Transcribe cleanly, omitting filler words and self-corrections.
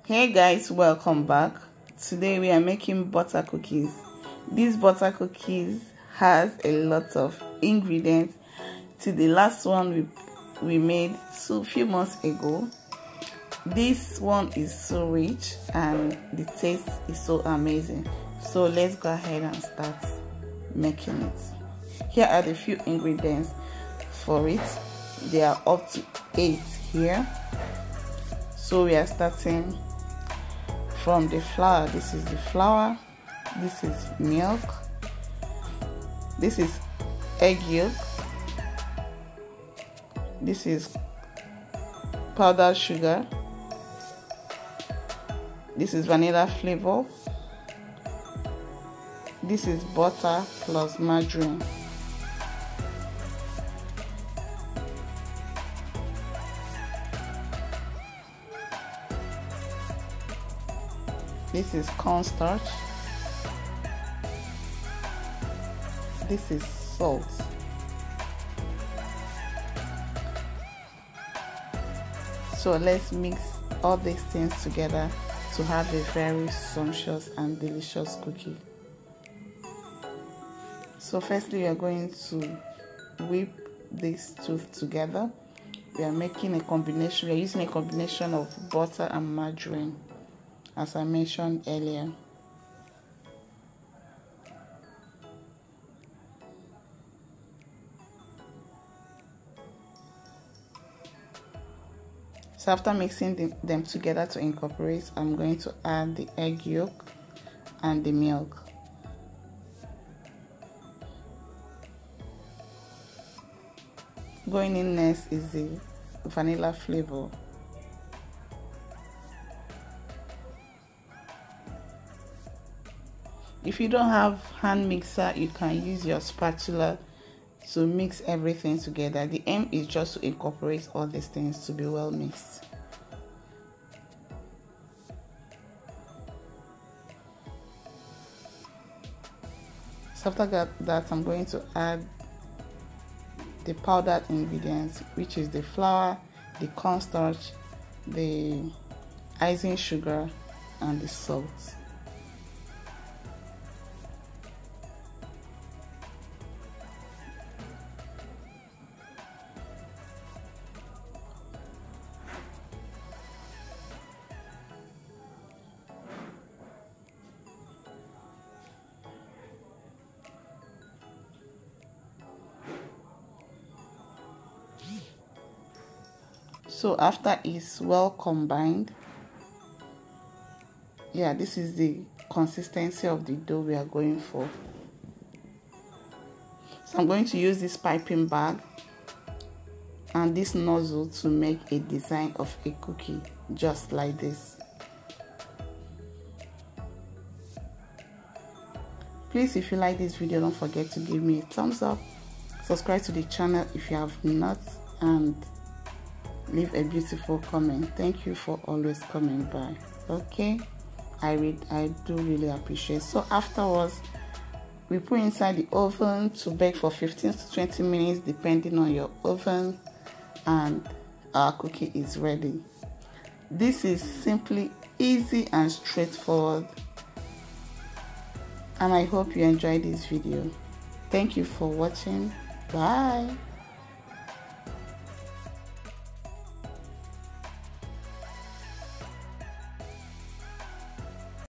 Hey guys, welcome back. Today we are making butter cookies. These butter cookies has a lot of ingredients. To the last one we made a few months ago. This one is so rich and the taste is so amazing. So let's go ahead and start making it. Here are the few ingredients for it. There are up to 8 here. So we are starting from the flour. This is the flour, this is milk, this is egg yolk, this is powdered sugar, this is vanilla flavor, this is butter plus margarine. This is cornstarch. This is salt. So let's mix all these things together to have a very sumptuous and delicious cookie. So firstly, we are going to whip these two together. We are making a combination. We are using a combination of butter and margarine, as I mentioned earlier. So after mixing them together to incorporate, I'm going to add the egg yolk and the milk. Going in next is the vanilla flavor. If you don't have hand mixer, you can use your spatula to mix everything together. The aim is just to incorporate all these things to be well mixed. So after that, I'm going to add the powdered ingredients, which is the flour, the cornstarch, the icing sugar, and the salt. So after it's well combined, yeah, this is the consistency of the dough we are going for. So I'm going to use this piping bag and this nozzle to make a design of a cookie just like this. Please, if you like this video, don't forget to give me a thumbs up, subscribe to the channel if you have not, and leave a beautiful comment. Thank you for always coming by. Okay, I do really appreciate. So afterwards, we put inside the oven to bake for 15 to 20 minutes depending on your oven, and our cookie is ready. This is simply easy and straightforward, and I hope you enjoyed this video. Thank you for watching. Bye.